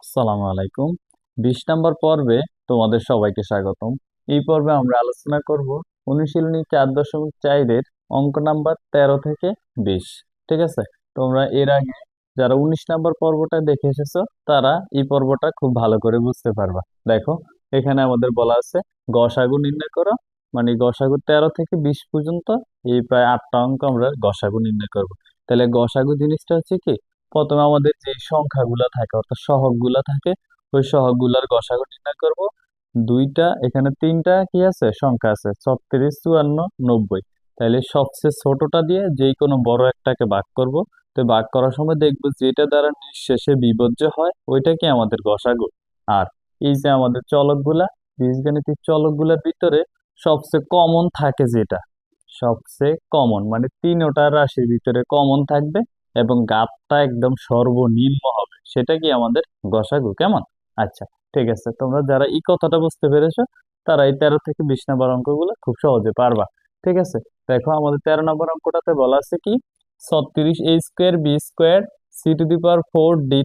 আসসালামু আলাইকুম। 20 নম্বর পর্বে তোমাদের সবাইকে স্বাগতম। এই পর্বে আমরা আলোচনা করব অনুশীলনী 4.4 অঙ্ক নাম্বার 13 থেকে 20। ঠিক আছে, তোমরা এর আগে যারা 19 নম্বর পর্বটা দেখে এসেছো তারা এই পর্বটা খুব ভালো করে বুঝতে পারবা। দেখো, এখানে আমাদের বলা আছে গসাগু নির্ণয় করো, মানে গসাগু 13 থেকে 20 পর্যন্ত এই প্রায় 8টা অঙ্ক আমরা গসাগু নির্ণয় করব। তাহলে গসাগু জিনিসটা হচ্ছে কি, প্রথমে আমাদের যে সংখ্যাগুলা থাকে অর্থাৎ সহগগুলা থাকে, ওই সহগগুলার গসাগু নির্ণয় করব। এখানে তিনটা কি আছে, সংখ্যা আছে, 36, 54, 90। তাহলে সবচেয়ে ছোটটা দিয়ে যেই কোনো বড় একটাকে ভাগ করব। তো ভাগ করার সময় দেখবো যেটা দ্বারা নিঃশেষে বিভাজ্য হয় ওইটা কি আমাদের গসাগু। আর এই যে আমাদের চলকগুলা, বীজগাণিতিক চলকগুলার ভিতরে সবচেয়ে কমন থাকে যেটা, সবচেয়ে কমন মানে তিনটা রাশির ভিতরে কমন থাকবে এবং গাতটা একদম সর্বনিম্ন হবে, সেটা কি আমাদের গসাগু। কেমন? আচ্ছা, ঠিক আছে, তোমরা যারা এই কথাটা বুঝতে পেরেছো তারা এই 13 থেকে 20 নম্বর অঙ্কগুলো খুব সহজে পারবা। ঠিক আছে, দেখো আমাদের 13 নম্বর অঙ্কটাতে বলা আছে কি, 36a² b² c⁴ d⁵,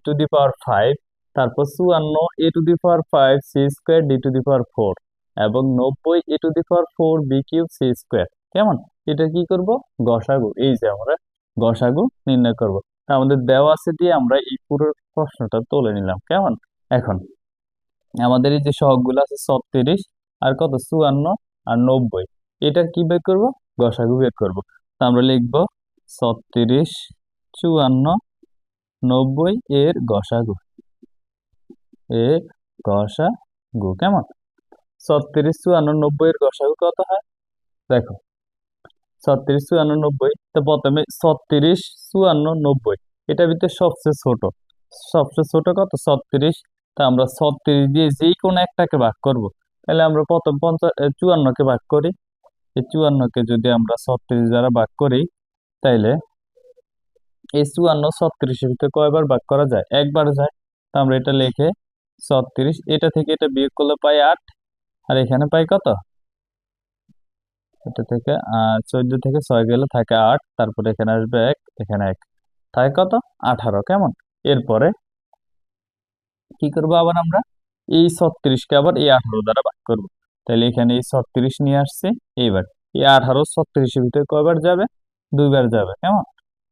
তারপর 54a⁴ এবং 90a⁴b³ কেমন? এটা কি করব? গসাগু। এই যে আমরা গসাগু নির্ণয় করব। তা আমাদের দেওয়া আছে দিয়ে আমরা এই পুরো প্রশ্নটা তুলে নিলাম। কেমন? এখন আমাদের এই যে সহগগুলো আছে 36 আর কত 54 আর 90, এটার কি বের করব? গসাগু বের করব। তা আমরা লিখব 36, 54, 90 এর গসাগু, এর গসাগু। কেমন? 36, 54, 90 এর গসাগু কত হয়? দেখো, 36, 54, 90, তো প্রথমে 36, 54, 90 এটার ভিতরে সবচেয়ে ছোট, সবচেয়ে ছোট কত? 36। তা আমরা 36 দিয়ে যেই কোনো একটাকে ভাগ করব। তাহলে আমরা প্রথম 54 কে ভাগ করি। এই 54 কে যদি আমরা 36 দ্বারা ভাগ করি, তাইলে এই 54 36-এর ভিতরে কয়বার ভাগ করা যায়? একবার যায়। তা আমরা এটা লিখে 36, এটা থেকে এটা বিয়োগ করলে পাই 8, আর এখানে পাই কত? এটা থেকে 14 থেকে 6 গেলে থাকে 8, তারপরে এখানে আসবে 1, এখানে 1, থাকে কত? 18। কেমন? এরপরে কি করবো আবার আমরা? এই 36-কে আবার এই 18 দ্বারা ভাগ করবো। তাহলে এখানে এই 36 নিয়ে আসছে। এইবার এই 18 36-এর ভিতরে কয়বার যাবে? দুইবার যাবে। কেমন?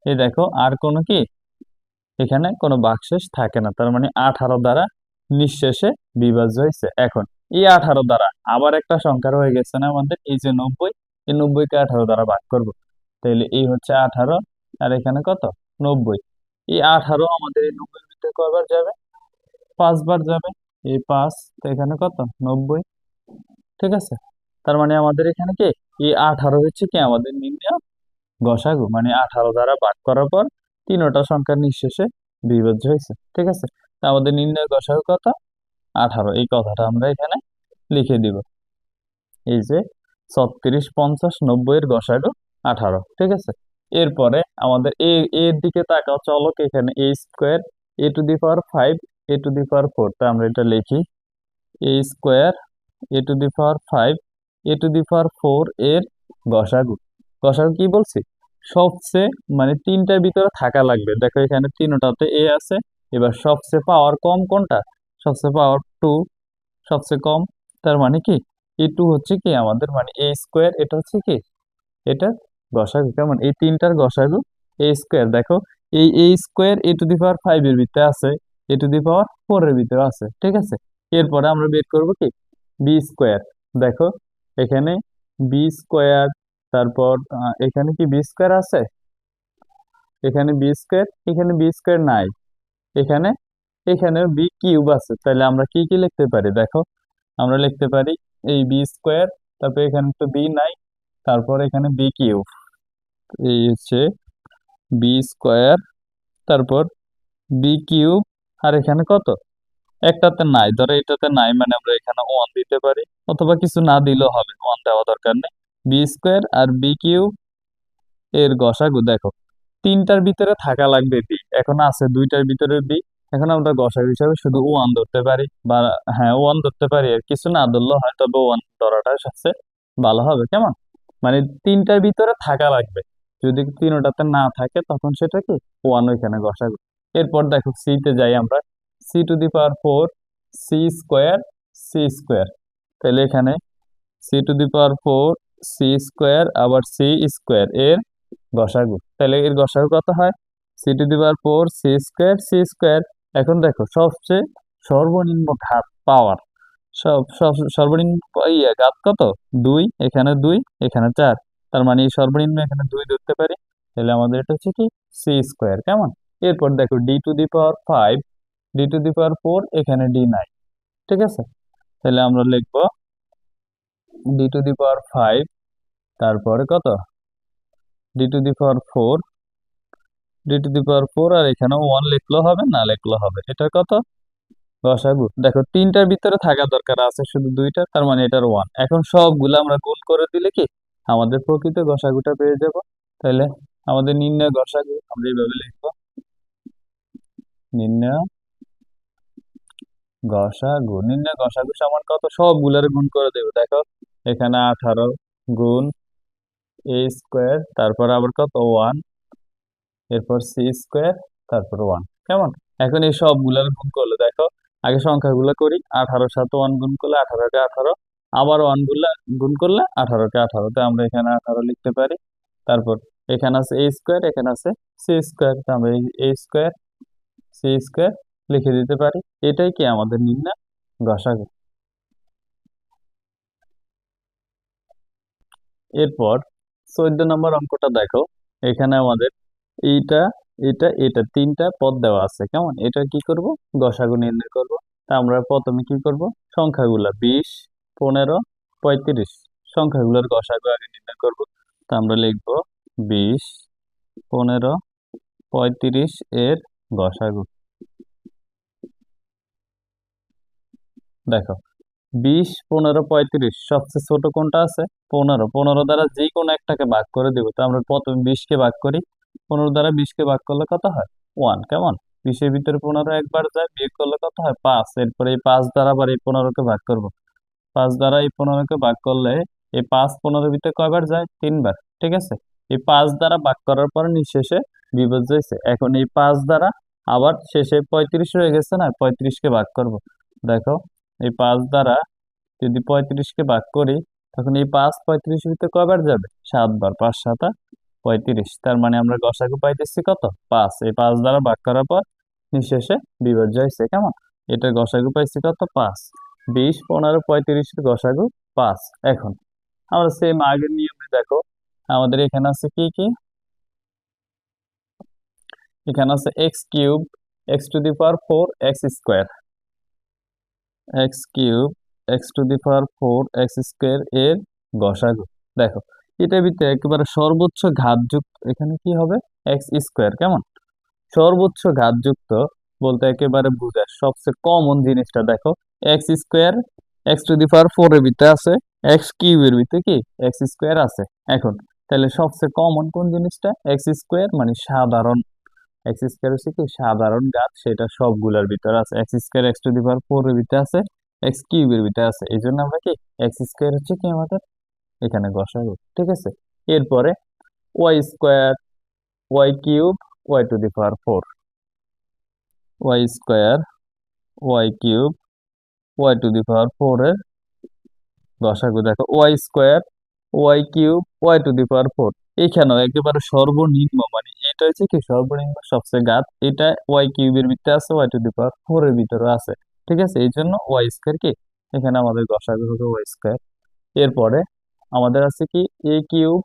এই দেখো, আর কোনো কি এখানে কোনো ভাগশেষ থাকে না, তার মানে 18 দ্বারা নিঃশেষে বিভাজ্য হয়েছে। এখন এই 18 দ্বারা আবার একটা সংখ্যা রয়ে গেছে না আমাদের, এই যে 90, এই 90-কে 18 দ্বারা ভাগ করব। তাহলে এই হচ্ছে 18, আর এখানে কত? 90। এই 18 আমাদের এই 90-এর ভিতরে কয়বার যাবে? 5বার যাবে। এই 5, তো এখানে কত? 90। ঠিক আছে, তার মানে আমাদের এখানে কি এই 18 হচ্ছে কি আমাদের নির্ণয় গসাগু, মানে 18 দ্বারা ভাগ করার পর তিনটা সংখ্যার নিঃশেষে বিভাজ্য হয়েছে। ঠিক আছে, তা আমাদের নির্ণয় গসাগু কত? 18। এই কথাটা আমরা এখানে লিখে দিব। এই যে 36, 50, 90 এর গসাগু 18। ঠিক আছে, এরপরে আমাদের এর দিকে তাকাও, চলক এখানে a² a⁵ a⁴ তা আমরা এটা লিখি a² a⁵ a⁴ এর গসাগু। গসাগু কি বলছি? সবচেয়ে মানে তিনটার ভিতরে থাকা লাগবে। দেখো এখানে তিনটাতে এ আছে। এবার সবচেয়ে পাওয়ার কম কোনটা? সবচেয়ে পাওয়ার 2, সবচেয়ে কম। তার মানে কি এই 2 হচ্ছে কি আমাদের মানে a², এটা হচ্ছে কি এটা গসাগু। কেমন? এই তিনটার গসাগু a²। দেখো এই a² a⁵ এর ভিতরে আছে, a⁴ এর ভিতরে আছে। ঠিক আছে, এরপরে আমরা বের করব কি b²। দেখো এখানে b², তারপর এখানে কি b² আছে? এখানে b², এখানে b² নাই। এখানে এখানে b³ আছে। তাহলে আমরা কি কি লিখতে পারি? দেখো আমরা লিখতে পারি এই b², তারপর এখানে তো b নাই, তারপর এখানে b³, এই হচ্ছে b², তারপর b³, আর এখানে কত? একটাতে নাই, ধরো এটাতে নাই, মানে আমরা এখানে 1 দিতে পারি, অথবা কিছু না দিলেও হবে, 1 দেওয়া দরকার নেই। b² আর b³ এর গসাগু দেখো তিনটার ভিতরে থাকা লাগবে বি, এখন আছে দুইটার ভিতরে বি। এখন আমরা গসাগু হিসাবে শুধু 1 ধরতে পারি, বা হ্যাঁ 1 ধরতে পারি, আর কিছু না ধরলেও হয়, তবে 1 ধরাটা সবচেয়ে ভালো হবে। কেমন? মানে তিনটার ভিতরে থাকা লাগবে, যদি তিনটাতে না থাকে তখন সেটা কি 1 ওইখানে গসাগু। এরপর দেখো সি তে যাই আমরা। C to the power four C square. তাহলে এখানে C to the power four C square আবার সি স্কোয়ার এর গসাগু, তাহলে এর গসাগু কত হয়? C to the power four C square. এখন দেখো সবচেয়ে সর্বনিম্ন ঘাত পাওয়ার, সর্বনিম্ন ঘাত কত? দুই, এখানে দুই, এখানে চার, তার মানে এই সর্বনিম্ন এখানে দুই ধরতে পারি। তাহলে আমাদের এটা হচ্ছে কি সি স্কোয়ার। কেমন? এরপর দেখো D to the power five D to the power four, এখানে ডি নাই। ঠিক আছে, তাহলে আমরা লিখবো D to the power five, তারপরে কত D to the power four D to the power four, আর এখানে ওয়ান লিখলেও হবে, না লিখলেও হবে। এটা কত? গসাগু দেখো তিনটার ভিতরে থাকা দরকার, আছে শুধু দুইটা, তার মানে এটার ওয়ান। এখন সবগুলো আমরা গুণ করে দিলে কি আমাদের প্রকৃত গসাগুটা পেয়ে যাব। তাহলে আমাদের নির্ণয় গসাগু আমরা এইভাবে লিখবো, নির্ণয় নির্ণয় গসাগু সমান কত? সবগুলার গুণ করে দেবো। দেখো এখানে 18 গুণ এ স্কোয়ার, তারপর আবার কত ওয়ান, এরপর সি স্কোয়ার, তারপর ওয়ান। কেমন? এখন এই সবগুলার গুণ করলে দেখো, আগে সংখ্যাগুলো করি। 18 সাথে ওয়ান গুণ করলে 18 কে 18, আবার ওয়ান গুণ করলে 18 কে 18, তো আমরা এখানে 18 লিখতে পারি। তারপর এখানে আছে এ স্কোয়ার, এখানে আছে সি স্কোয়ার, তো আমরা এই এ স্কোয়ার সি স্কোয়ার লিখে দিতে পারি। এটাই কি আমাদের নির্ণয় গসাগু। এরপর 14 নম্বর অঙ্কটা দেখো, এখানে আমাদের এইটা এটা এটা তিনটা পদ দেওয়া আছে। কেমন? এটা কি করব? গসাগু নির্ণয় করব। তা আমরা প্রথমে কি করব? সংখ্যাগুলা 20, 15, 35 সংখ্যাগুলোর গসাগু আগে নির্ণয় করব। তা আমরা লিখব 20, 15, 35 এর গসাগু। দেখো 20, 15, 35 সবচেয়ে ছোট কোনটা আছে? 15। 15 দ্বারা যে কোনো একটাকে ভাগ করে দেবো। তো আমরা প্রথমে 20 কে ভাগ করি, 15 দ্বারা 20 কে ভাগ করলে কত হয়? 1। কেমন? 20 এর ভিতরে 15 একবার যায়, বিয়োগ করলে কত হয়? 5। এরপরে এই 5 দ্বারা আবার এই 15 কে ভাগ করব। 5 দ্বারা এই 15 কে ভাগ করলে এই 5 15 এর ভিতরে কয়বার যায়? 3 বার। ঠিক আছে, এই 5 দ্বারা ভাগ করার পর নিঃশেষে বিভাজ্য হয়েছে। এখন এই 5 দ্বারা আবার শেষে 35 রয়ে গেছে না, 35 কে ভাগ করব। দেখো এই 5 দ্বারা যদি 35 কে ভাগ করি, তখন এই 5 35 এর ভিতরে কয়বার যাবে? 7 বার। 5 7 35, তার মানে আমরা গসাগু পাইতেছি কত? 5। এই 5 দ্বারা ভাগ করার পর নিঃশেষে বিভাজ্য হয়েছে। কেমন? এটা গসাগু পাইছি কত? 5। 20, 15, 35 এর গসাগু 5। এখন আমরা সেম আগের নিয়মে দেখো, আমাদের এখানে আছে কি কি? এখানে আছে x cube x to the power 4 x square, x cube x to the power 4 x square এর গসাগু। দেখো এটার ভিতরে একেবারে সর্বোচ্চ ঘাতযুক্ত এখানে কি হবে? X square. কেমন? সর্বোচ্চ ঘাতযুক্ত বলতে একেবারে বোঝায় সবচেয়ে কমন জিনিসটা। দেখো X square X to the power 4 এর ভিতরে আছে, এক্স কিউবের ভিতরে কি এক্স স্কোয়ার আছে। এখন তাহলে সবচেয়ে কমন কোন জিনিসটা? এক্স স্কোয়ার, মানে সাধারণ। এক্স স্কোয়ার হচ্ছে কি সাধারণ ঘাত, সেটা সবগুলোর ভিতরে আছে। X square X to the power 4 এর ভিতরে আছে, এক্স কিউবের ভিতরে আছে, এই জন্য আমরা কি এক্স স্কোয়ার হচ্ছে কি আমাদের এখানে গসাগু। ঠিক আছে, এরপরে Y square Y cube Y to the power 4, Y square Y cube Y to the power 4 এর গসাগু। দেখো Y square Y cube Y to the power 4, এখানেও একেবারে সর্বনিম্ন, মানে এটা হচ্ছে কি সর্বনিম্ন সবচেয়ে ঘাত। এটা ওয়াই কিউবের ভিতরে আছে, ওয়াই টু দি পাওয়ার 4 এর ভিতরে আছে। ঠিক আছে, এই জন্য ওয়াই স্কোয়ার কি এখানে আমাদের গসাগু হবে ওয়াই স্কোয়ার। এরপরে আমাদের আছে কি A cube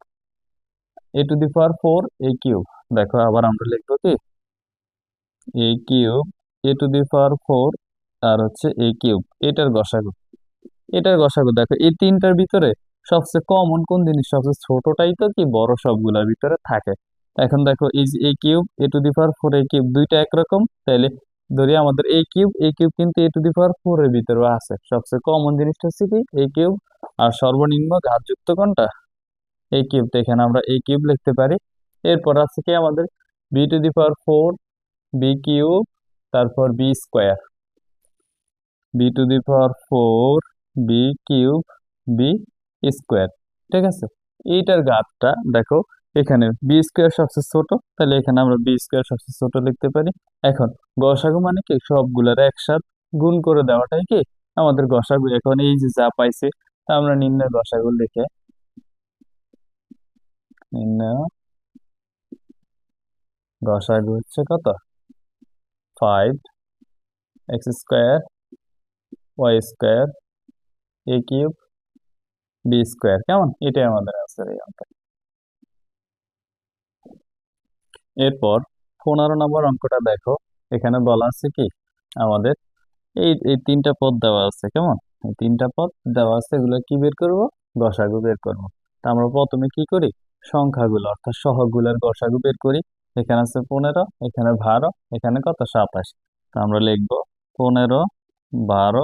A to the power 4 A cube. দেখো আবার আমরা লিখবো কি A cube A to the power 4 আর হচ্ছে এ কিউব, এটার গসাগু দেখো এই তিনটার ভিতরে সবচেয়ে কমন কোন জিনিস? সবচেয়ে ছোটটাই তো কি বড় সবগুলোর ভিতরে থাকে। এখন দেখো এই যে A cube A to the power 4 A cube দুইটা একরকম, তাহলে ধরি আমাদের এ কিউব কিন্তু এ টু দি পাওয়ার 4 এর ভিতরে আছে। সবচেয়ে কমন জিনিসটা হচ্ছে কি এ কিউব, আর সর্বনিম্ন ঘাতযুক্ত কোনটা? এ কিউব, তো এখানে আমরা এ কিউব লিখতে পারি। এরপর আছে কি আমাদের B to the power 4 B cube, তারপর B square, B to the power 4 B cube B square. ঠিক আছে, এইটার ঘাতটা দেখো এখানে বি স্কোয়ার সবচেয়ে ছোট, তাহলে এখানে আমরা বি স্কোয়ার সবচেয়ে ছোট লিখতে পারি। এখন গসাগু মানে কি সবগুলার একসাথ গুণ করে দেওয়াটাই কি আমাদের গসাগু। এখন এই যে যা পাইছি তা আমরা নির্ণয় গসাগু লিখে নির্ণয় গসাগু হচ্ছে কত, 5x² y² a³ b², কেমন? এটাই আমাদের আনসার এই অঙ্কে। এরপর 15 নম্বর অঙ্কটা দেখো। এখানে বলা আছে কি আমাদের এই এই তিনটা পদ দেওয়া আছে, কেমন? এই তিনটা পদ দেওয়া আছে, এগুলো কি বের করব? গসাগু বের করব। তা আমরা প্রথমে কি করি, সংখ্যাগুলো অর্থাৎ সহগগুলোর গসাগু বের করি। এখানে আছে 15, এখানে 12, এখানে কত, 27। তা আমরা লিখব 15, 12,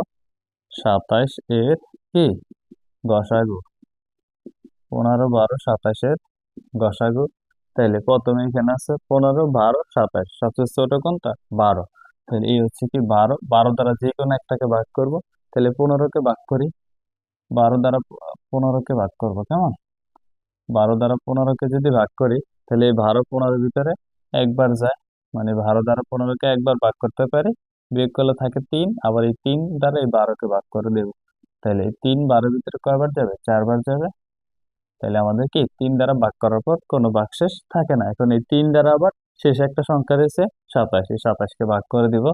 27 এর কি গসাগু। 15, 12, 27 এর গসাগু। তাইলে প্রথমে এখানে আছে 15, 12, 27, সবচেয়ে ছোট কোনটা, 12। তাহলে এই হচ্ছে কি 12, 12 দ্বারা যে কোনো একটাকে ভাগ করব। তাহলে 15কে ভাগ করি, 12 দ্বারা 15কে ভাগ করব, কেমন? 12 দ্বারা 15কে যদি ভাগ করি, তাহলে এই 12 15 ভিতরে একবার যায়, মানে 12 দ্বারা 15কে একবার ভাগ করতে পারি, বিয়োগ করলে থাকে 3, আবার এই 3 দ্বারা এই 12কে ভাগ করে দেব। তাহলে এই 3 12 ভিতরে কয়বার যাবে, 4বার যাবে। তাহলে আমাদের কি 3 দ্বারা ভাগ করার পর কোনো ভাগশেষ থাকে না। এখন এই 3 দ্বারা আবার শেষে একটা সংখ্যা রয়েছে 27, এই 27কে ভাগ করে দিব।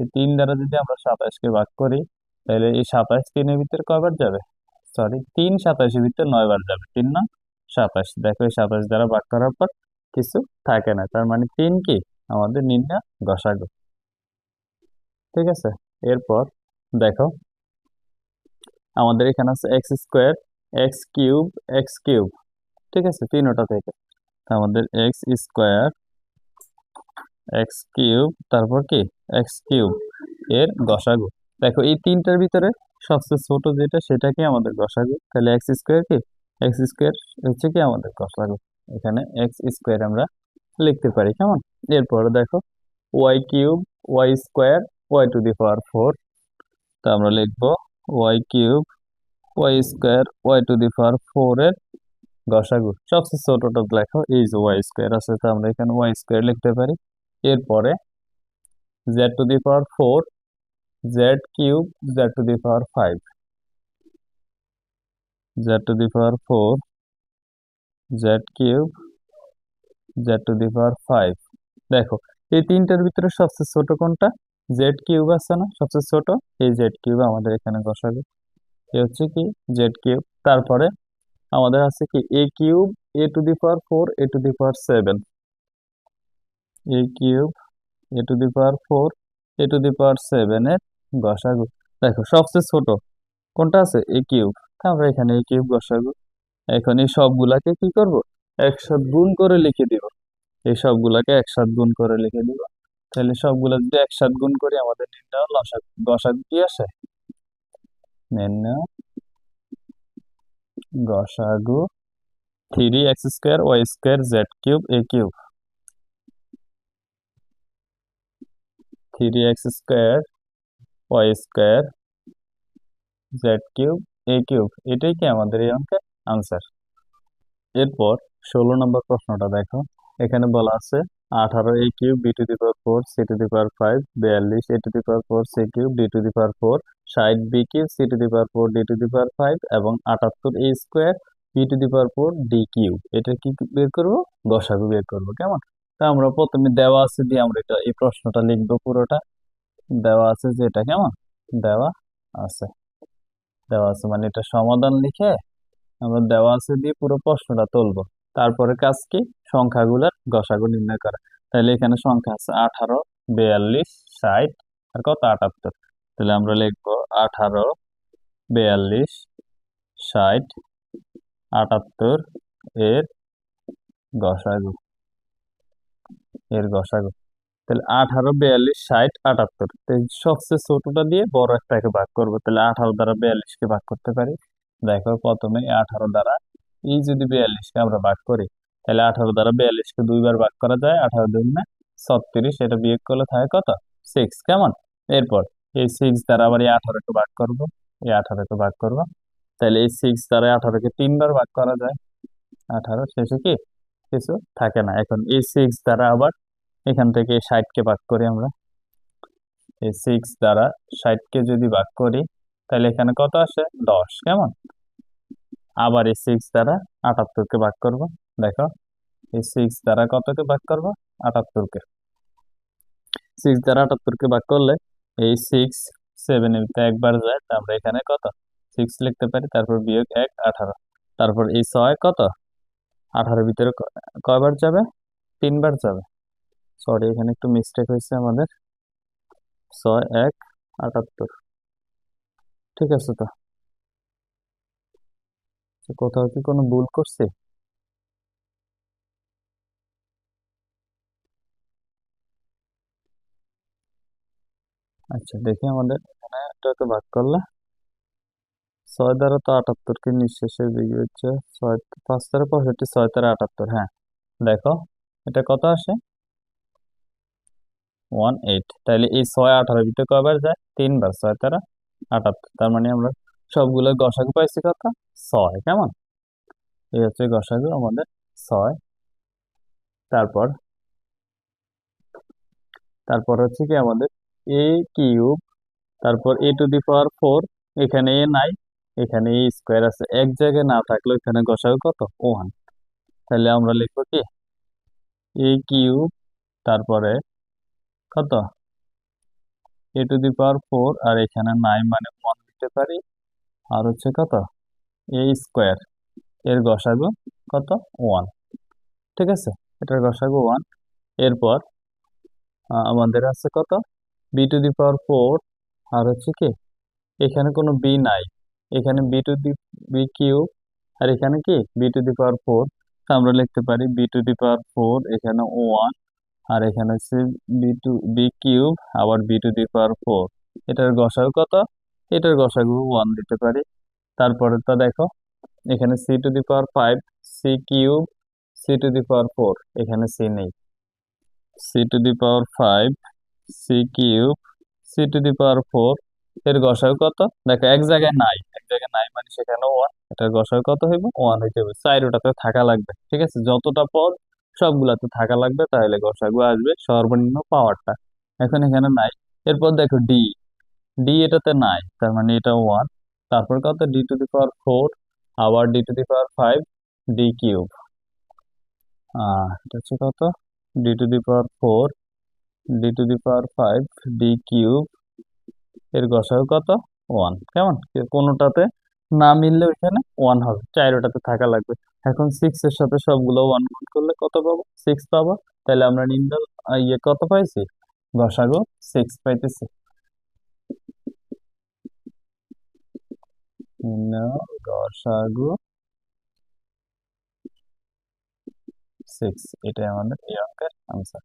এই 3 দ্বারা যদি আমরা 27কে ভাগ করি, তাহলে এই 27 3-এর ভিতরে কয়বার যাবে, সরি 3 27-এর ভিতরে 9বার যাবে, 3 9 27। দেখো এই 27 দ্বারা ভাগ করার পর কিছু থাকে না, তার মানে 3 কি আমাদের নির্ণয় গসাগু। ঠিক আছে। এরপর দেখো আমাদের এখানে আছে x² x³ x³, ঠিক আছে, তিনোটা থেকে। তা আমাদের x² x³ তারপর কি x³ এর গসাগু। দেখো এই তিনটার ভিতরে সবচেয়ে ছোট যেটা সেটা কি আমাদের গসাগু। তাহলে x² কি, x² হচ্ছে কি আমাদের গসাগু। এখানে x² আমরা লিখতে পারি, কেমন? এরপরে দেখো y³ y² y⁴। তা আমরা লিখবো y³ y² y⁴ এর গসাগু। সবচেয়ে ছোটটা লেখো, এই যে y² আছে, তো আমরা এখানে y² লিখতে পারি। এরপরে z⁴ z³ z⁵ z⁴ z³ z⁵। দেখো এই তিনটার ভিতরে সবচেয়ে ছোট কোনটা, z³ আছে না সবচেয়ে ছোট, এই z³ আমাদের এখানে গসাগু। এ হচ্ছে কি z³। তারপরে আমাদের আছে কি a³ a⁴ a⁴ a³ a⁴ a⁴ এর গসাগু। দেখো সবচেয়ে ছোট কোনটা আছে, a³, আমরা এখানে a³ গসাগু। এখন এই সবগুলাকে কি করব, একসাথ গুণ করে লিখে দিব। এই সবগুলাকে একসাথ গুণ করে লিখে দিব। তাহলে সবগুলা যদি একসাথ গুণ করি, আমাদের নির্ণয় গসাগু কি আসে, নির্ণয় গসাগু 3x² y² z³ a³। 3x² y² z³ a³, এটাই কি আমাদের এই অঙ্কের আনসার। এরপর 16 নম্বর প্রশ্নটা দেখো। এখানে বলা আছে 18 a³ b⁴ c⁵ 5 42 a⁴ c³ d⁴ 60 b³ c⁴ d⁵ এবং 78 a² b⁴ d³। এটা কি বের করব, গসাগু বের করব, কেমন? তা আমরা প্রথমে দেওয়া আছে দিয়ে আমরা এটা এই প্রশ্নটা লিখবো। পুরোটা দেওয়া আছে যে এটা, কেমন? দেওয়া আছে, দেওয়া আছে মানে এটা সমাধান লিখে আমরা দেওয়া আছে দিয়ে পুরো প্রশ্নটা তুলবো। তারপরে কাজ কি, সংখ্যাগুলোর গসাগু নির্ণয় করা। তাহলে এখানে সংখ্যা আছে 18, 42, 60 আর কত, 78। তাহলে আমরা লিখবো 18, 42, 60, 78 এর গসাগু, এর গসাগু। তাহলে 18, 42, 60, 78, সবচেয়ে ছোটটা দিয়ে বড় একটাকে ভাগ করবো। তাহলে 18 দ্বারা 42কে ভাগ করতে পারি। দেখো প্রথমে 18 দ্বারা এই যদি 42কে আমরা ভাগ করি, তাহলে 18 দ্বারা 42কে দুইবার ভাগ করা যায়, 18 দুগুণে 36, এটা বিয়োগ করলে থাকে কত, 6, কেমন? এরপর এই 6 দ্বারা আবার এই 18কে ভাগ করব, এই 18কে ভাগ করব। তাহলে এই 6 দ্বারা 18কে 3বার ভাগ করা যায়, 18 শেষে কি কিছু থাকে না। এখন এই 6 দ্বারা আবার এখান থেকে 60 কে ভাগ করি আমরা। এই 6 দ্বারা 60 কে যদি ভাগ করি তাহলে এখানে কত আসে? 10। কেমন? আবার এই 6 দ্বারা 78 কে ভাগ করব। দেখো এই 6 দ্বারা কতকে ভাগ করব? 78 কে। 6 দ্বারা 78 কে ভাগ করলে এই 6 7 এ একবার যায়, তা আমরা এখানে কত 6 লিখতে পারি, তারপর বিয়োগ 1 18, তারপর এই 6 কত 18 ভিতরে কয়বার যাবে? 3বার যাবে। সরি, এখানে একটু মিস্টেক হয়েছে আমাদের। 6 1 78। ঠিক আছে, তো তো কোথাও কি কোনো ভুল করছি? আচ্ছা দেখি, আমাদের এখানে এটাকে ভাগ করলে 6 দ্বারা তো 78 কে নিঃশেষে বিয়োগ হচ্ছে 6 5 দ্বারা 65, 6 দ্বারা 78। হ্যাঁ, দেখো এটা কত আসে? 18। তাহলে এই 6 18 ভিতরে কয়বার যায়? 3বার। 6 দ্বারা 78, তার মানে আমরা সবগুলো গসাগু পাইছি কত? 6। কেমন? এই হচ্ছে গসাগু আমাদের 6। তারপর তারপর হচ্ছে কি আমাদের এ কিউব, তারপর a⁴, এখানে এ নাই, এখানে এ স্কোয়ার আছে, এক জায়গায় না থাকলে এখানে গসাগু কত? 1। তাহলে আমরা লিখবো কি এ কিউব, তারপরে কত a⁴, আর এখানে নাই মানে 1 দিতে পারি, আর হচ্ছে কত এ স্কোয়ার, এর গসাগু কত? 1। ঠিক আছে, এটার গসাগু 1। এরপর আমাদের আছে কত b⁴, আর হচ্ছে কি এখানে কোনো বি নাই, এখানে বি কিউব, আর এখানে কি b⁴, আমরা লিখতে পারি b⁴, এখানে 1, আর এখানে হচ্ছে বি কিউব, আবার b⁴। এটার গসাগু কত? এটার গসাগু 1 দিতে পারি। তারপরে তো দেখো এখানে c⁵, সি কিউব, c⁴, এখানে সি নেই, c⁵, সি কিউব, c⁴, এর গসাগু কত? দেখো এক জায়গায় নাই, এক জায়গায় নাই মানে সেখানে 1, এটার গসাগু কত হইব? 1 হইতে হবে। চাইরোটাতে থাকা লাগবে। ঠিক আছে, যতটা পদ সবগুলাতে থাকা লাগবে, তাহলে গসাগু আসবে সর্বনিম্ন পাওয়ারটা। এখন এখানে নাই। এরপর দেখো ডি, ডি এটাতে নাই, তার মানে এটা 1। তারপর কত d⁴, আবার d⁵, ডি কিউব, এটা হচ্ছে কত d⁴, d⁵, ডি কিউব, এর গসাগু কত? 1। কেমন? কোনোটাতে না মিললে এখানে 1 হবে, চাইরোটাতে থাকা লাগবে। এখন 6 এর সাথে সবগুলো 1 গুণ করলে কত পাবো? 6 পাবো। তাহলে আমরা নিম্ন কত পাইছি? গসাগু 6 পাইতেছি। নিম্ন গসাগু 6, এটাই আমাদের এই অঙ্কের আনসার।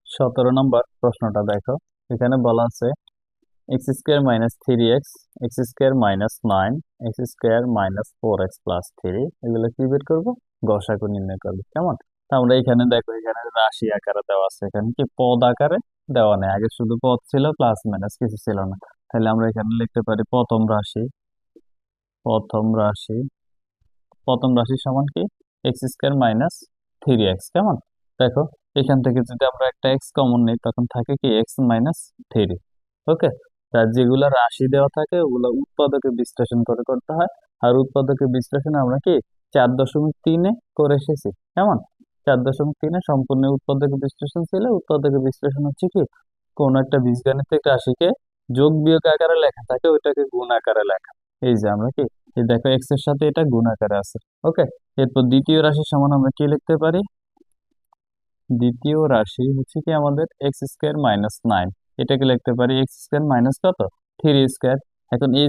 17 নম্বর প্রশ্নটা দেখো, এখানে বলা আছে x² - 3x, x² - 9, x² - 4x + 3, এগুলো কি বের করবো? গসাগু নির্ণয় করবো। কেমন? তা আমরা এখানে দেখো, এখানে রাশি আকারে দেওয়া আছে, এখানে কি পদ আকারে দেওয়া নেই। আগে শুধু পদ ছিল, প্লাস মাইনাস কিছু ছিল না। তাহলে আমরা এখানে লিখতে পারি প্রথম রাশি প্রথম রাশি সমান কি x² - 3x। কেমন? দেখো এখান থেকে যদি আমরা একটা এক্স কমন নিই, তখন থাকে কি x - 3। ওকে, তার যেগুলা রাশি দেওয়া থাকে ওগুলো উৎপাদকে বিশ্লেষণ করে করতে হয়। আর উৎপাদকে বিশ্লেষণে আমরা কি 4.3-এ করে এসেছি। কেমন? 4.3-এ সম্পূর্ণ উৎপাদকে বিশ্লেষণ ছিল। উৎপাদকে বিশ্লেষণ হচ্ছে কি কোন একটা বীজগাণিতিক রাশিকে যোগ বিয়োগ আকারে লেখা থাকে, ওইটাকে গুণ আকারে লেখা। এই যে আমরা কি এই দেখো এক্স এর সাথে এটা গুণ আকারে আছে। ওকে, এরপর দ্বিতীয় রাশি সমান আমরা কি লিখতে পারি? দ্বিতীয় রাশি হচ্ছে কি আমাদের x² - 9, এটাকে লিখতে পারি x² মাইনাস কত 3 স্কোয়ার। এখন a²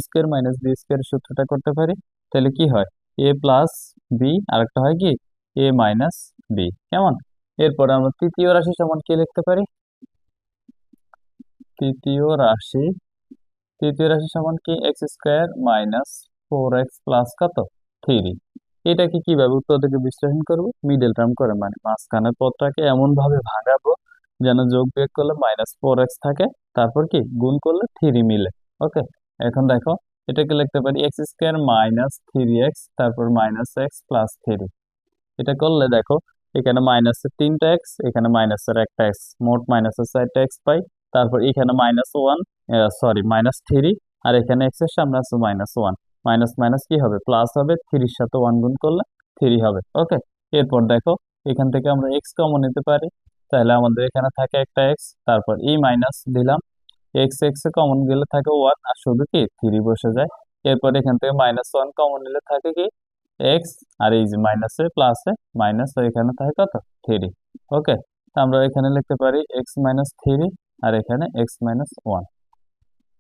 - b² সূত্রটা করতে পারি, তাহলে কি হয় a+b, আরেকটা হয় কি a-b। কেমন? এরপরে আমরা তৃতীয় রাশি সমান কি লিখতে পারি? তৃতীয় রাশি তৃতীয় রাশি সমান কি x² - 4x প্লাস কত 3। এটাকে কিভাবে উৎপাদকে বিশ্লেষণ করব? মিডল টার্ম করে, মানে মাঝখানের পদটাকে এমন ভাবে ভাঙাবো যেন যোগ বিয়োগ করলে -4x থাকে, তারপর কি গুণ করলে 3 মিলে। ওকে, এখন দেখো এটাকে লিখতে পারি x² - 3x, তারপর -x + 3। এটা করলে দেখো এখানে মাইনাসের 3টা এক্স, এখানে মাইনাসের একটা এক্স, মোট মাইনাসের 4টা এক্স পাই। তারপর এখানে -1, সরি -3, আর এখানে এক্স এর সামনে আছে -1, মাইনাস মাইনাস কি হবে, প্লাস হবে, 3 সাথে 1 গুণ করলে 3 হবে। ওকে, এরপর দেখো এখান থেকে আমরা এক্স কমন নিতে পারি, তাহলে আমাদের এখানে থাকে একটা এক্স, তারপর এই মাইনাস দিলাম, এক্স এক্স এ কমন গেলে থাকে 1, আর শুধু কি 3 বসে যায়। এরপর এখান থেকে -1 কমন নিলে থাকে কি এক্স, আর এই যে মাইনাসে প্লাসে মাইনাস, এখানে থাকে কত 3। ওকে, আমরা এখানে লিখতে পারি x-3, আর এখানে x-1।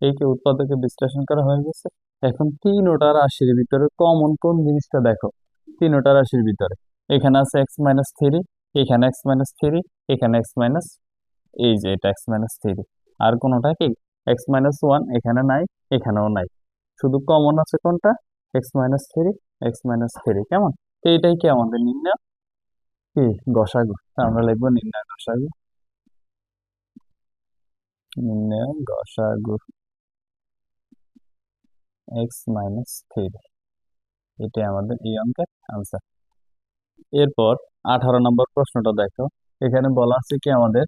এই কি উৎপাদকে বিশ্লেষণ করা হয়ে গেছে। এখন তিনোটা রাশির ভিতরে কমন কোন জিনিসটা দেখো, তিনোটা রাশির ভিতরে এখানে আছে x-3, এখানে x-3, এখানে x মাইনাস, এই যে এটা x-3, আর কোনোটা কি x-1 এখানে নাই, এখানেও নাই, শুধু কমন আছে কোনটা, x-3, x-3। কেমন, তো এইটাই কি আমাদের নির্ণয় কি গসাগু। তা আমরা লিখবো নির্ণয় গসাগু, নির্ণয় গসাগু x-3। এটাই আমাদের এই অঙ্কের আনসার। এরপর 18 নম্বর প্রশ্নটা দেখো, এখানে বলা আছে কি আমাদের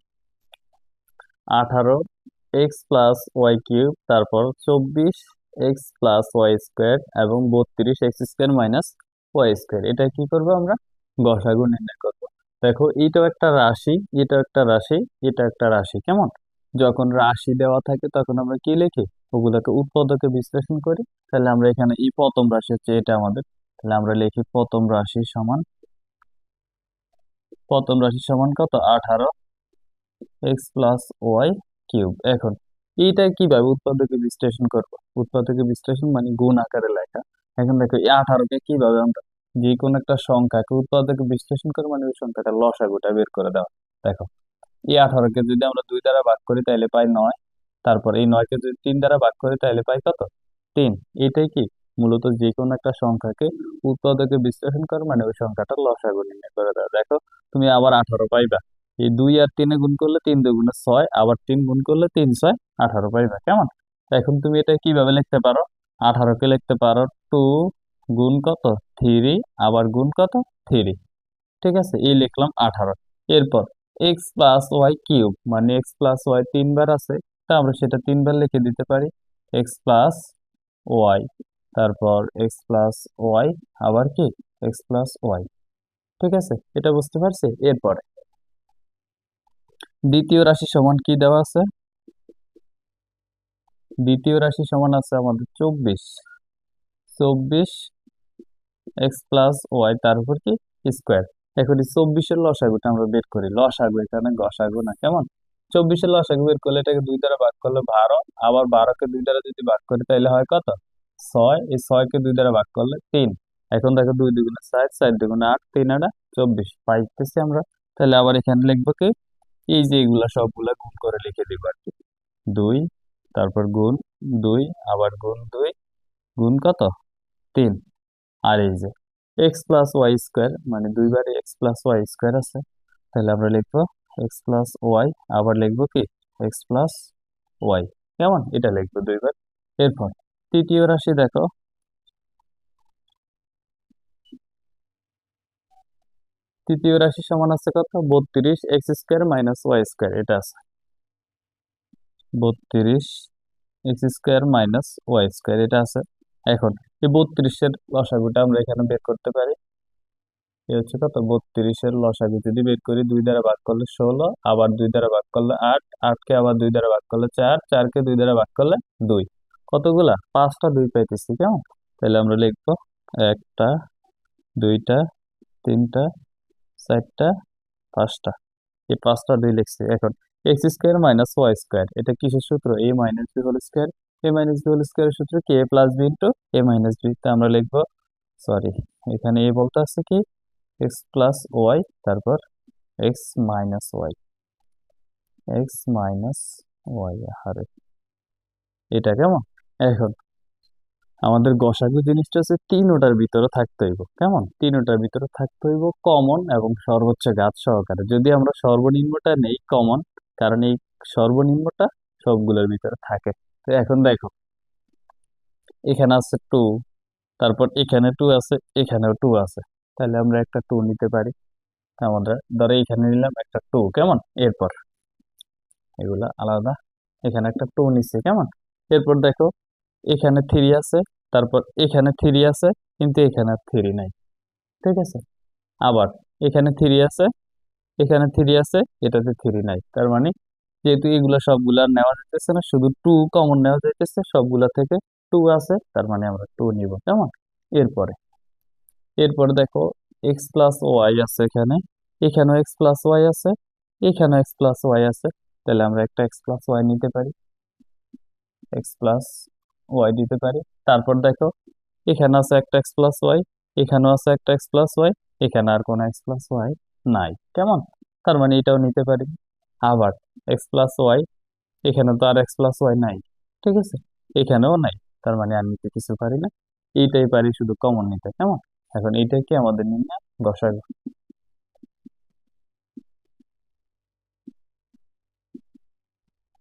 18x+y³ তারপর 24x+y² এবং 32x² মাইনাস y², এটা কি করব আমরা, গসাগু নির্ণয় করব। দেখো এটাও একটা রাশি, এটাও একটা রাশি, এটা একটা রাশি। কেমন, যখন রাশি দেওয়া থাকে তখন আমরা কি লিখি, ওগুলোকে উৎপাদকে বিশ্লেষণ করি। তাহলে আমরা এখানে এই প্রথম রাশি হচ্ছে এটা আমাদের, তাহলে আমরা লিখি প্রথম রাশি সমান, প্রথম রাশি সমান কত, 18x+y³। এখন এইটা কিভাবে উৎপাদকে বিশ্লেষণ করব, উৎপাদকে বিশ্লেষণ মানে গুণ আকারে লেখা। এখন দেখো এই 18কে কিভাবে আমরা, যে কোনো একটা সংখ্যাকে উৎপাদকে বিশ্লেষণ করে মানে ওই সংখ্যাটা লসাগুটা বের করে দেওয়া। দেখো এই 18কে যদি আমরা 2 দ্বারা ভাগ করি তাহলে পাই 9, তারপর এই 9কে যদি 3 দ্বারা ভাগ করি তাহলে পাই কত, 3। এটাই কি মূলত যে কোনো একটা সংখ্যাকে উৎপাদকে বিশ্লেষণ করে মানে ওই সংখ্যাটা লসাগু নির্ণয় করে দেওয়া। দেখো তুমি আবার 18 পাইবা, এই 2 আর 3 গুণ করলে 3 2 6, আবার 3 গুণ করলে 3 6 18 পাইবা। কেমন, এখন তুমি এটা কিভাবে লিখতে পারো, 18কে লিখতে পারো 2 গুণ কত 3, আবার গুণ কত 3। ঠিক আছে, এই লিখলাম 18। এরপর x+y³ মানে x+y 3 বার আছে, তা আমরা সেটা 3 বার লিখে দিতে পারি, x+y, তারপর x+y, আবার কি x+y। ঠিক আছে, এটা বুঝতে পারছি। এরপরে দ্বিতীয় রাশি সমান কি দেওয়া আছে, দ্বিতীয় রাশি সমান আছে আমাদের 24, 24x+y তার উপর কি স্কোয়ার। এখন এই 24-এর লসাগুটা আমরা বের করি, লসাগু এখানে গসাগু না। কেমন, 24-এর লসাগু বের করলে এটাকে 2 দ্বারা ভাগ করলে 12, আবার 12কে 2 দ্বারা যদি ভাগ করি তাহলে হয় কত 6, এই 6কে 2 দ্বারা ভাগ করলে 3। এখন দেখো 2 2 4, 4 2 8, 3 8 24 পাইতেছি আমরা। তাহলে আবার এখানে লিখবো কি, এই যে এগুলা সবগুলা গুণ করে লিখে দিব আর কি, 2, তারপর গুণ 2, আবার গুণ 2, গুণ কত 3, আর এই যে x+y² মানে 2 বারে x+y² আছে, তাহলে আমরা লিখবো x+y, আবার লিখবো কি x+y। কেমন, এটা লিখবো 2 বার। এরপর তৃতীয় রাশি দেখো, তৃতীয় রাশি সমান আছে কত, 32x² মাইনাস y², এটা আছে 32x² মাইনাস y², এটা আছে। এখন এই 32-এর লসাগুটা আমরা এখানে বের করতে পারি, এ হচ্ছে কত, 32-এর লসাগু যদি বের করি 2 দ্বারা ভাগ করলে 16, আবার 2 দ্বারা ভাগ করলে 8, 8কে আবার 2 দ্বারা ভাগ করলে 4, 4কে 2 দ্বারা ভাগ করলে 2, কতগুলা 5টা 2 পাইতেছি। কেমন, তাহলে আমরা লিখবো 1টা 2টা 3টা 4টা 5টা, এই 5টা 2 লিখছি। এখন x² মাইনাস y², এটা কিসের সূত্র, a minus b whole square, a minus b whole স্কোয়ারের সূত্র কি a plus b into a minus b। তা আমরা লিখবো, সরি এখানে a বলতে আছে কি x+y, তারপর x-y, x-y, হারে এটা। কেমন, এখন আমাদের গসাগু জিনিসটা হচ্ছে তিনোটার ভিতরে থাকতে হইব। কেমন, তিনোটার ভিতরে থাকতে হইব কমন এবং সর্বোচ্চ ঘাত সহকারে। যদি আমরা সর্বনিম্নটা নেই কমন, কারণ এই সর্বনিম্নটা সবগুলোর ভিতরে থাকে। তো এখন দেখো এখানে আছে 2, তারপর এখানে 2 আছে, এখানেও 2 আছে, তাহলে আমরা একটা টু নিতে পারি। আমরা ধরো এখানে নিলাম একটা টু, কেমন? এরপর এগুলা আলাদা, এখানে একটা টু নিচ্ছে, কেমন? এরপর দেখো এখানে থ্রি আছে, তারপর এখানে থ্রি আছে, কিন্তু এখানে থ্রি নাই, ঠিক আছে? আবার এখানে থ্রি আছে, এখানে থ্রি আছে, এটাতে থ্রি নাই, তার মানে যেহেতু এগুলা সবগুলা আর নেওয়া যাইতেছে না, শুধু টু কমন নেওয়া যাইতেছে, সবগুলা থেকে টু আছে, তার মানে আমরা টু নিব, কেমন? এরপরে এরপরে দেখো এক্স প্লাস ওয়াই আছে এখানে, এখানেও এক্স প্লাস ওয়াই আছে, এখানেও এক্স প্লাস ওয়াই আছে, তাহলে আমরা একটা এক্স প্লাস ওয়াই নিতে পারি, এক্স প্লাস ওয়াই দিতে পারি। তারপর দেখো এখানে আছে একটা এক্স প্লাস ওয়াই, এখানেও আছে একটা এক্স প্লাস ওয়াই, এখানে আর কোনো এক্স প্লাস ওয়াই নাই, কেমন? তার মানে এটাও নিতে পারি। আবার এক্স প্লাস ওয়াই, এখানে তো আর এক্স প্লাস ওয়াই নাই, ঠিক আছে? এখানেও নাই, তার মানে আর নিতে কিছু পারি না, এইটাই পারি শুধু কমন নিতে, কেমন? এখন এইটাই কি আমাদের নির্ণয় গসাগু।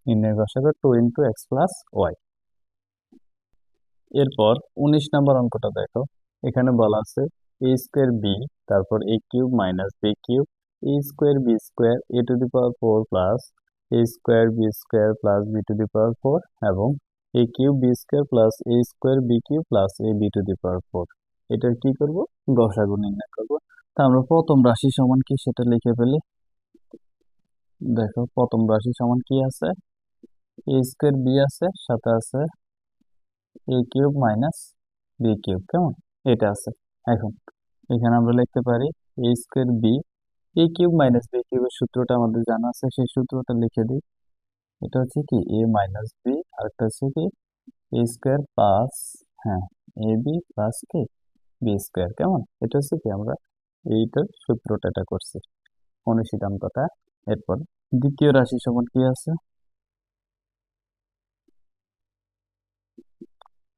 নির্ণয় গসাগু two into x plus y. এরপর 19 নম্বর অঙ্কটা দেখো, এখানে বলা আছে এ স্কোয়ার বি, তারপর A cube minus B cube, A square B square A to the power four plus A square B square plus B to the power four, এবং A cube B square plus A square B cube plus A B to the power four. এটার কি করব? গসাগু নির্ণয় করব। তা আমরা প্রথম রাশি সমান কি সেটা লিখে ফেলি। দেখো প্রথম রাশি সমান কি আছে, এ স্কোয়ার বি আছে, সাথে আছে এ কিউব মাইনাস বি কিউব, কেমন? এটা আছে। এখন এখানে আমরা লিখতে পারি এ স্কোয়ার বি, এ কিউব মাইনাস বি কিউবের সূত্রটা আমাদের জানা আছে, সেই সূত্রটা লিখে দিই। এটা হচ্ছে কি এ মাইনাস বি, আর একটা হচ্ছে কি এ স্কোয়ার প্লাস, হ্যাঁ, এ বি প্লাস কি বি স্কোয়ার, কেমন? এটা হচ্ছে কি আমরা এইটার সূত্রটা এটা করছি, অনুসিদ্ধান্তটা। এরপর দ্বিতীয় রাশি সমান কি আছে,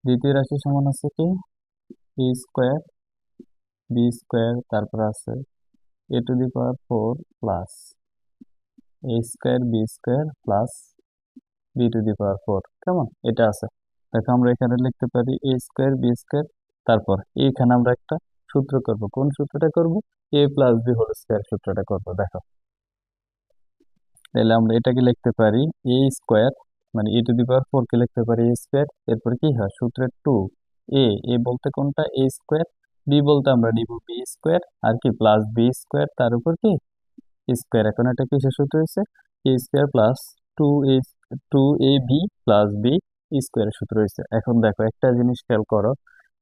দ্বিতীয় রাশি সমান আছে কি এ স্কোয়ার বি স্কোয়ার, তারপর আছে A to the power four plus A square B square plus B to the power four, কেমন? এটা আছে। দেখো আমরা এখানে লিখতে পারি এ স্কোয়ার বি স্কোয়ার, তারপর এইখানে আমরা একটা সূত্র করব, কোন সূত্রটা করব? এ প্লাস বি হোল স্কোয়ার সূত্রটা করব। দেখো তাহলে আমরা এটাকে লিখতে পারি এ স্কোয়ার, মানে এ টু দি পাওয়ার ফোর কে লিখতে পারি এ স্কোয়ার, এরপর কি হয় সূত্রের টু, এ এ বলতে কোনটা এ স্কোয়ার, বি বলতে আমরা নিব বি স্কোয়ার, আর কি প্লাস বি স্কোয়ার, তার উপর কি স্কোয়ার। এখন এটা কিসের সূত্র হয়েছে? এ square plus two A, two A B plus B স্কোয়ারের সূত্র হয়েছে। এখন দেখো একটা জিনিস খেয়াল করো,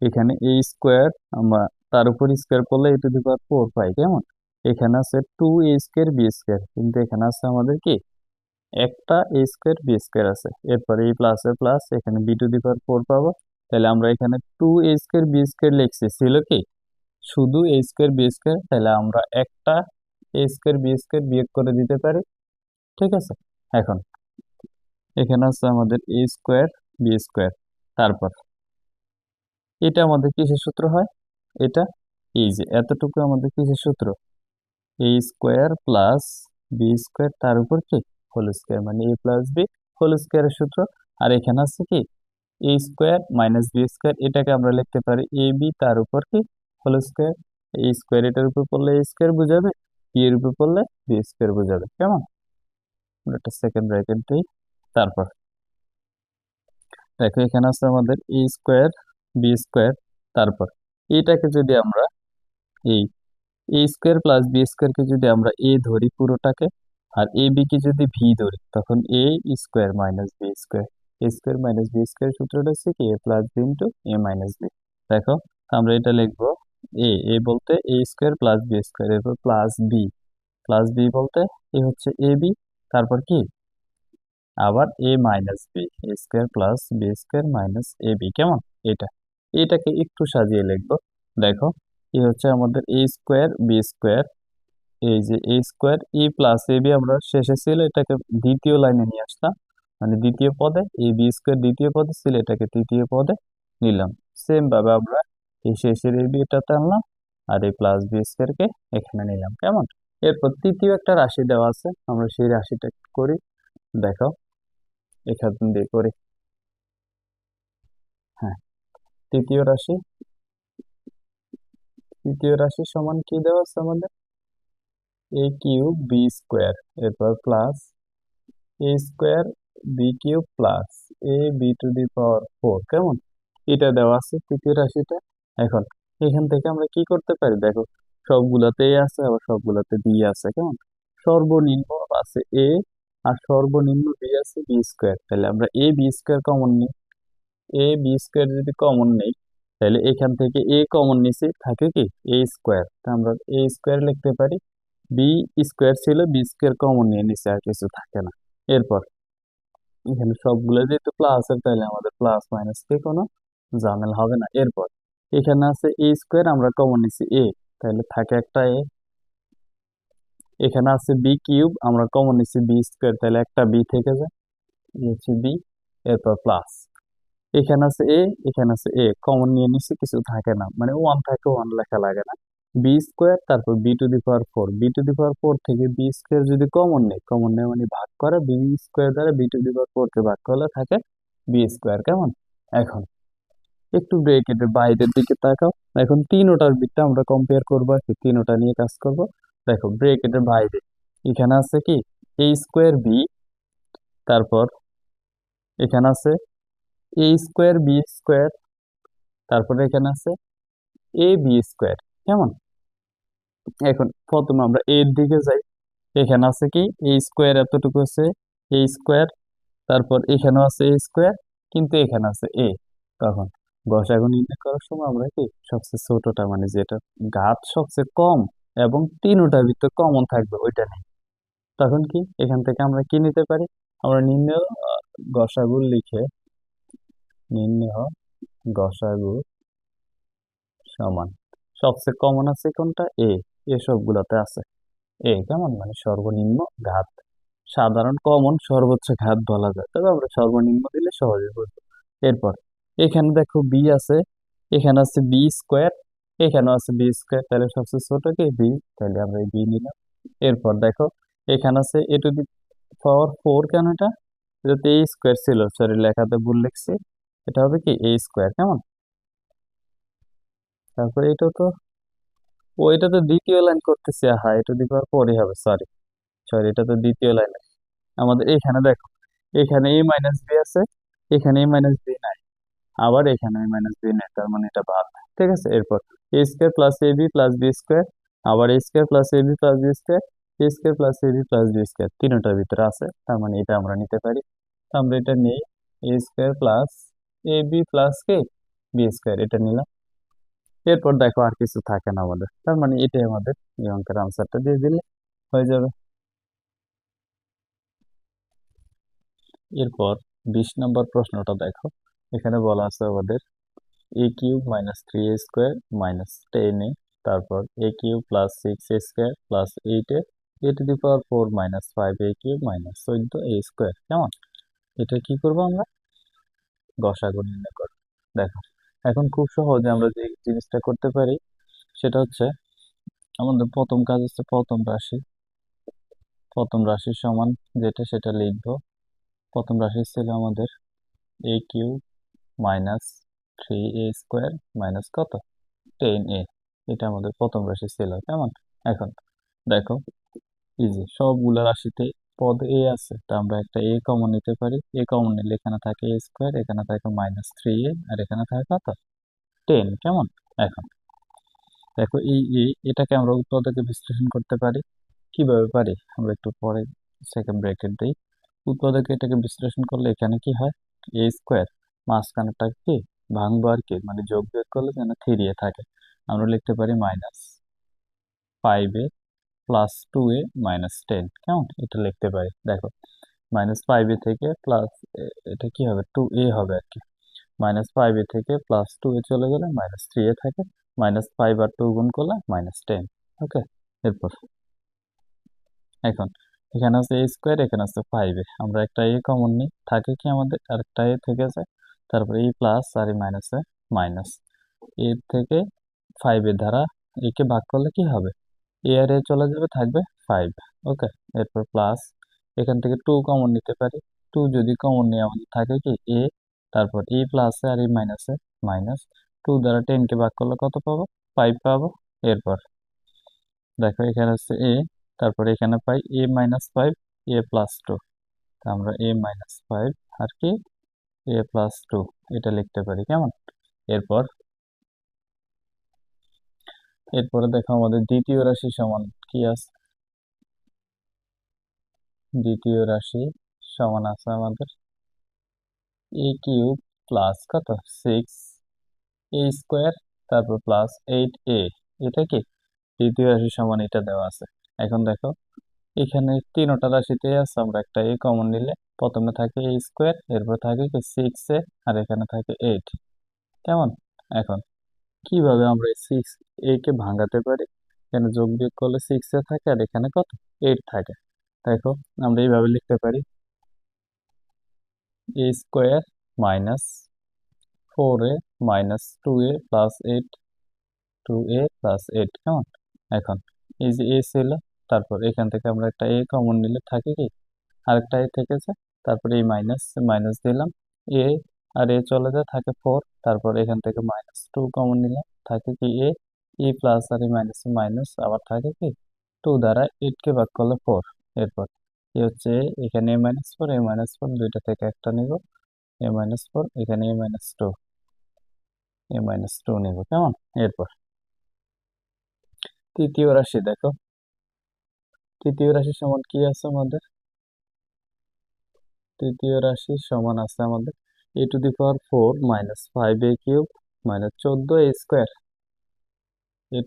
এখানে এ স্কোয়ার আমরা তার উপর স্কোয়ার করলে এ to the power four pi, কেমন? এখানে আছে two a square B square, কিন্তু এখানে আছে আমাদের কি একটা এ স্কোয়ার বি স্কোয়ার আছে, এরপরে এই প্লাস এ প্লাস, এখানে b to the power four পাবো। তাহলে আমরা এখানে two a square B square লিখছি, ছিল কি শুধু এ স্কোয়ার বি স্কোয়ার, তাহলে আমরা একটা এ স্কোয়ার বি স্কোয়ার বিয়োগ করে দিতে পারি, ঠিক আছে? এখন এখানে আছে আমাদের এ স্কোয়ার বি স্কোয়ার, তারপর এটা আমাদের কিসের সূত্র হয়? এটা এই যে এতটুকু আমাদের কিসের সূত্র? এ স্কোয়ার প্লাস বি স্কোয়ার তার উপর কি হোল স্কোয়ার, মানে এ প্লাস বি হোল স্কোয়ারের সূত্র। আর এখানে আছে কি এ স্কোয়ার মাইনাস বি স্কোয়ার, এটাকে আমরা লিখতে পারি এ বি তার উপর কি হোল স্কোয়ার। এই স্কোয়ার এটার উপর পড়লে এ স্কোয়ার বোঝাবে, বি এর উপর পড়লে বি স্কোয়ার বোঝাবে, কেমন? আমরা একটা সেকেন্ড ব্র্যাকেট দিই। তারপর দেখো এখানে আছে আমাদের এ স্কোয়ার বি স্কোয়ার, তারপর এইটাকে যদি আমরা এই এ স্কোয়ার প্লাস বি স্কোয়ারকে যদি আমরা এ ধরি পুরোটাকে, আর এ বি কে যদি ভি ধরি, তখন A square minus B square, A square minus B square সূত্রটা হচ্ছে কি A plus B into A minus B. দেখো আমরা এটা লিখবো এ এ বলতে A square plus B square, এরপর প্লাস বি, প্লাস বি বলতে এ হচ্ছে এ বি, তারপর কি আবার A minus B, A square plus B square minus A B, কেমন? এটা এটাকে একটু সাজিয়ে লিখবো। দেখো এ হচ্ছে আমাদের এ স্কোয়ার বি স্কোয়ার, এই যে এ square E plus A B আমরা শেষে ছিল এটাকে দ্বিতীয় লাইনে নিয়ে আসলাম, মানে দ্বিতীয় পদে এ বি স্কোয়ার দ্বিতীয় পদে ছিল, এটাকে তৃতীয় পদে নিলাম। সেম ভাবে আমরা এই শেষের এ বি এটাতে আনলাম, আর এই প্লাস বি স্কোয়ারকে এখানে নিলাম, কেমন? এরপর তৃতীয় একটা রাশি দেওয়া আছে, আমরা সেই রাশিটা করি। দেখো এখান দিয়ে করি। হ্যাঁ, তৃতীয় রাশি তৃতীয় রাশি সমান কি দেওয়া আছে আমাদের? এ কিউব বি স্কোয়ার, এরপর plus A square B cube plus A B to the power four, কেমন? এটা দেওয়া আছে তৃতীয় রাশিটা। এখন এখান থেকে আমরা কি করতে পারি দেখো, সবগুলাতে এ আছে আবার সবগুলাতে বি আছে, কেমন? সর্বনিম্ন আছে এ আর সর্বনিম্ন বি আছে বি স্কোয়ার, তাহলে আমরা এ বি স্কোয়ার কমন নিই। এ বি স্কোয়ার যদি কমন নেই, তাহলে এখান থেকে এ কমন নিছি, থাকে কি এ স্কোয়ার, তা আমরা এ স্কোয়ার লিখতে পারি। বি স্কোয়ার ছিল, বি স্কোয়ার কমন নিয়ে নিচে আর কিছু থাকে না। এরপর এখানে সবগুলো যেহেতু প্লাস এর, তাহলে আমাদের প্লাস মাইনাস কে কোনো ঝামেলা হবে না। এরপর এখানে আছে এ স্কোয়ার, আমরা কমন নিছি এ, তাহলে থাকে একটা এ। এখানে আছে বি কিউব, আমরা কমন নিছি বি স্কোয়ার, তাহলে একটা বি থেকে যায়, এই হচ্ছে বি। এরপর প্লাস এখানে আছে এ, এখানে আছে এ, কমন নিয়ে নিছি, কিছু থাকে না, মানে ওয়ান থাকে, ওয়ান লেখা লাগে না। বি স্কোয়ার, তারপর b to the power four, b to the power four থেকে বি স্কোয়ার যদি কমন নেই, কমন নেই মানে ভাগ করে, বি স্কোয়ার দ্বারা b to the power four কে ভাগ করলে থাকে বি স্কোয়ার, কেমন? এখন একটু ব্রেকেটের বাইরের দিকে তাকাও। এখন তিনোটার বিটটা আমরা কম্পেয়ার করবো আর কি, তিনোটা নিয়ে কাজ করব। দেখো ব্রেকেটের বাইরে এখানে আছে কি এ স্কোয়ার বি, তারপর এখানে আছে এ স্কোয়ার বি স্কোয়ার, তারপরে এখানে আছে এ বি স্কোয়ার, কেমন? এখন প্রথমে আমরা এর দিকে যাই। এখানে আছে কি এ স্কোয়ার, এতটুকু আছে এ স্কোয়ার, তারপর এখানেও আছে এ স্কোয়ার, কিন্তু এখানে আছে এ। তখন গসাগু নির্ণয় করার সময় আমরা কি সবচেয়ে ছোটটা, মানে যেটা ঘাত সবচেয়ে কম এবং তিনটার ভিতরে কমন থাকবে ওইটা নেই। তখন কি এখান থেকে আমরা কি নিতে পারি? আমরা নির্ণয় গসাগু লিখে, নির্ণয় গসাগু সমান সবচেয়ে কমন আছে কোনটা? এ। এ সবগুলাতে আছে এ, কেমন? মানে সর্বনিম্ন ঘাত। সাধারণ কমন সর্বোচ্চ ঘাত বলা যায়, তবে আমরা সর্বনিম্ন দিলে সহজে বুঝবো। এরপর এখানে দেখো বি আছে, এখানে আছে বি স্কোয়ার, এখানেও আছে বি স্কোয়ার, তাহলে সবচেয়ে ছোট কি বি, তাহলে আমরা এই বি নিলাম। এরপর দেখো এখানে আছে A to the power four, কেন এটা? এটাতে এ স্কোয়ার ছিল, সরি লেখাতে ভুল লিখছি, এটা হবে কি এ স্কোয়ার, কেমন? তারপরে এটা তো, ও এটা তো দ্বিতীয় লাইন করতেছি, হ্যাঁ এ টু দি পাওয়ার ফোরই হবে, সরি সরি, এটা তো দ্বিতীয় লাইন। আমাদের এখানে দেখো, এখানে এ মাইনাস বি আছে, এখানে এ মাইনাস বি নাই, আবার এখানে এ মাইনাস বি নাই, তার মানে এটা বাদ। ঠিক আছে, এরপর এ square plus A B plus B square, আবার এ square plus A B plus B square, A square plus A B plus B square, তিনটার ভিতরে আছে, তার মানে এটা আমরা নিতে পারি। তো আমরা এটা নেই, এ square plus A B plus K B square, এটা নিলাম। এরপর দেখো আর কিছু থাকে না আমাদের, তার মানে এটাই আমাদের এই অঙ্কের আনসারটা দিয়ে দিলে হয়ে যাবে। এরপর 20 নম্বর প্রশ্নটা দেখো, এখানে বলা আছে আমাদের এ cube minus three A square minus ten A, তারপর A cube plus six A square plus eight A to the power four minus five A cube minus 14 A square, কেমন? এটা কি করব আমরা? গসাগু নির্ণয় করব। দেখো এখন খুব সহজে আমরা যে জিনিসটা করতে পারি সেটা হচ্ছে, আমাদের প্রথম কাজ হচ্ছে প্রথম রাশি, প্রথম রাশির সমান যেটা সেটা লিখবো। প্রথম রাশি ছিল আমাদের এ cube minus three A square minus কত 10a, এটা আমাদের প্রথম রাশি ছিল, কেমন? এখন দেখো ইজি, সবগুলা রাশিতে পদ এ আছে, তা আমরা একটা এ কমন নিতে পারি। এ কমন নিলে এখানে থাকে এ স্কোয়ার, এখানে থাকে মাইনাস থ্রি এ, আর এখানে থাকে কত 10, কেমন? এখন দেখো এই এটাকে আমরা উৎপাদকে বিশ্লেষণ করতে পারি। কিভাবে পারি আমরা একটু পরে সেকেন্ড ব্র্যাকেট দিই। উৎপাদকে এটাকে বিশ্লেষণ করলে এখানে কি হয়, এ স্কোয়ার, মাঝখানেরটা কি ভাঙবো আর কি, মানে যোগ বিয়োগ করলে যেন থ্রি এ থাকে, আমরা লিখতে পারি মাইনাস ফাইভ এ প্লাস টু এ মাইনাস টেন, কেমন? এটা লিখতে পারি। দেখো মাইনাস ফাইভ এ থেকে প্লাস, এটা কি হবে টু এ হবে আর কি, মাইনাস ফাইভ এ থেকে প্লাস টু এ চলে গেলে মাইনাস থ্রি এ থাকে, মাইনাস ফাইভ আর টু গুণ করলে মাইনাস টেন। ওকে, এরপর এখন এখানে আছে এ স্কোয়ার, এখানে আছে ফাইভ এ, আমরা একটা এ কমন নিই, থাকে কি আমাদের আরেকটা এ থেকে যায়, তারপরে এই প্লাস আর এই মাইনাসে মাইনাস, এর থেকে ফাইভ এর দ্বারা একে ভাগ করলে কি হবে, এ আর এ চলে যাবে, থাকবে ফাইভ। ওকে, এরপর প্লাস এখান থেকে টু কমন নিতে পারি, টু যদি কমন নিয়ে আমাদের থাকে কি এ, তারপর এই প্লাসে আর এই মাইনাসে মাইনাস, টু দ্বারা টেন কে ভাগ করলে কত পাবো, ফাইভ পাবো। এরপর দেখো এখানে হচ্ছে এ, তারপর এখানে পাই a-5 a+2, আমরা a-5 আর কি a+2 এটা লিখতে পারি কেমন। এরপর এরপরে দেখো আমাদের দ্বিতীয় রাশি সমান কি আছে, দ্বিতীয় রাশি সমান আছে আমাদের a³ প্লাস কত 6 a², তারপর প্লাস 8a, এটা কি দ্বিতীয় রাশি সমান, এটা দেওয়া আছে। এখন দেখো এখানে তিনটা রাশিতে আছে, আমরা একটা এ কমন নিলে প্রথমে থাকে a², এরপর থাকে কি 6a, আর এখানে থাকে 8 কেমন। এখন কিভাবে আমরা এই 6a কে ভাঙাতে পারি, এখানে যোগ বিয়োগ করলে 6a থাকে আর এখানে কত 8 থাকে। দেখো আমরা এইভাবে লিখতে পারি a² minus 4a minus 2a plus 8, 2a plus 8 কেমন। এখন এই যে এ ছিল, তারপর এখান থেকে আমরা একটা এ কমন নিলে থাকে কি আরেকটা এ থেকেছে, তারপরে এই মাইনাস মাইনাস দিলাম, এ আর এ চলে যায় থাকে 4, তারপর এখান থেকে -2 কমন নিলাম, থাকে কি এ প্লাস আর এই মাইনাস মাইনাস আবার থাকে কি 2 দ্বারা 8 কে ভাগ করলে 4। এরপর এ হচ্ছে এখানে a-4 a-4 দুইটা থেকে একটা নিব, a-4 এখানে a-2 a-2 নিব কেমন। এরপর তৃতীয় রাশি দেখো, তৃতীয় রাশি সমান কি আছে আমাদের, তৃতীয় রাশি সমান আছে আমাদের a⁴ minus 5a³ minus 14a², a⁴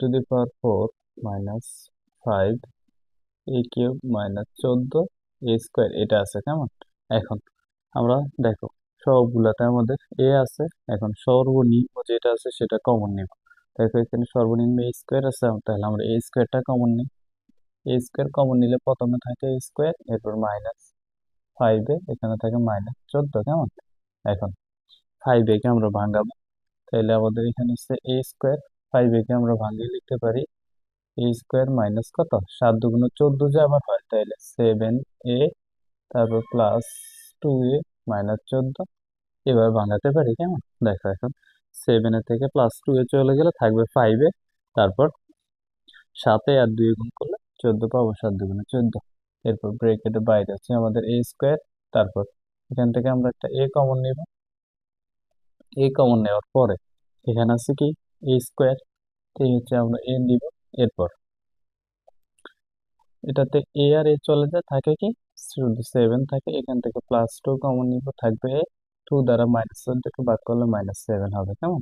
minus 5a³ minus 14a², এটা আছে কেমন। এখন আমরা দেখো সবগুলাতে আমাদের এ আছে, এখন সর্বনিম্ন যেটা আছে সেটা কমন নিব। দেখো এখানে সর্বনিম্ন a² আছে, তাহলে আমরা a²টা কমন নিই, a² কমন নিলে প্রথমে থাকে a², এরপর -5a, এখানে থাকে -14 কেমন। এখন 5a কে আমরা ভাঙাবো, তাহলে আমাদের এখানে হচ্ছে a², 5a কে আমরা ভাঙিয়ে লিখতে পারি a² মাইনাস কত 7×2 = 14 যে আবার হয়, তাহলে 7a, তারপর প্লাস 2a মাইনাস 14, এভাবে ভাঙাতে পারি কেমন। দেখো এখন 7 থেকে +2a চলে গেলে থাকবে 5a, তারপর 7 আর 2 গুণ করলে 14 পাবো, 7×2 = 14। এরপর ব্রেকেটের বাইরে আছে আমাদের a², তারপর এখান থেকে আমরা একটা এ কমন নিব, এ কমন নেওয়ার পরে এখানে আছে কি a², এই হচ্ছে আমরা এ নিব। এরপর এটাতে এ আর এ চলে যায়, থাকে কি শুধু 7 থাকে, এখান থেকে +2 কমন নিব, থাকবে এ, 2 দ্বারা -14 কে ভাগ করলে -7 হবে কেমন।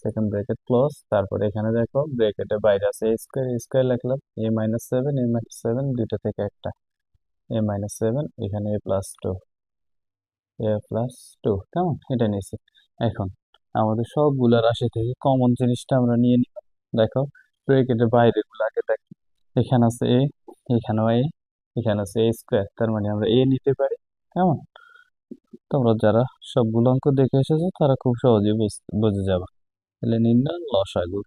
সেকেন্ড ব্রেকেট ক্লোজ, তারপর এখানে দেখো ব্রেকেটের বাইরে আছে a² লিখলাম, a-7 a-7 দুইটা থেকে একটা a-7, এখানে a+2 কেমন, এটা নিয়েছি। এখন আমাদের সবগুলা রাশি থেকে কমন জিনিসটা আমরা নিয়ে নিব। দেখো ব্রেকেটের বাইরে গুলো আগে দেখো, এখানে আছে এ, এখানেও এ, এখানে আছে a², তার মানে আমরা এ নিতে পারি কেমন। তোমরা যারা সবগুলো অঙ্ক দেখে এসেছো তারা খুব সহজেই বুঝে যাবে। তাহলে নির্ণয় লসাগু,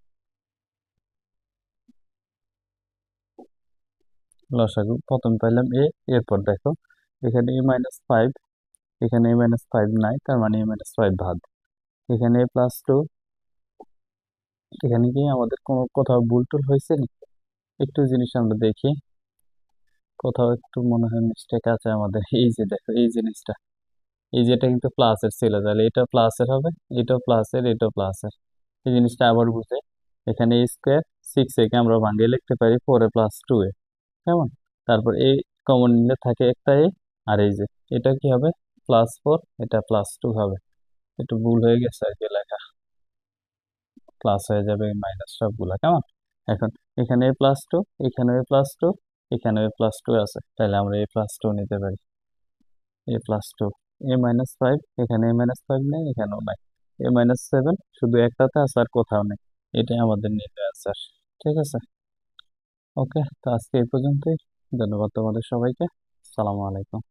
লসাগু প্রথম পাইলাম এ, এরপর দেখো এখানে a-5, এখানে a-5 নাই, তার মানে a-5 বাদ, এখানে a+2, এখানে কি আমাদের কোনো কোথাও ভুল টুল হয়েছে না, একটু জিনিস আমরা দেখি, কোথাও একটু মনে হয় মিস্টেক আছে আমাদের। এই যে দেখো এই জিনিসটা, এই যেটা কিন্তু প্লাসের ছিল, তাহলে এটা প্লাসের হবে, এটাও প্লাসের, এটাও প্লাসের, এই জিনিসটা আবার বুঝে। এখানে a², 6a কে আমরা ভাঙিয়ে লিখতে পারি 4a+2a কেমন। তারপর এই কমন নিলে থাকে একটা এ, আর এই যে এটা কি হবে +4, এটা +2 হবে, একটু ভুল হয়ে গেছে আর কি লেখা, প্লাস হয়ে যাবে মাইনাস সবগুলা কেমন। এখন এখানে a+2, এখানে a+2, এখানে a+2 আছে, তাহলে আমরা a+2 নিতে পারি, a+2, a-5, এখানে a-5 নেই, এখানেও নাই, a-7 শুধু একটাতে আছে আর কোথাও নেই, এটাই আমাদের নির্ণয় আনসার। ঠিক আছে, ওকে, তো আজকে এই পর্যন্তই। ধন্যবাদ তোমাদের সবাইকে। আসসালামু আলাইকুম।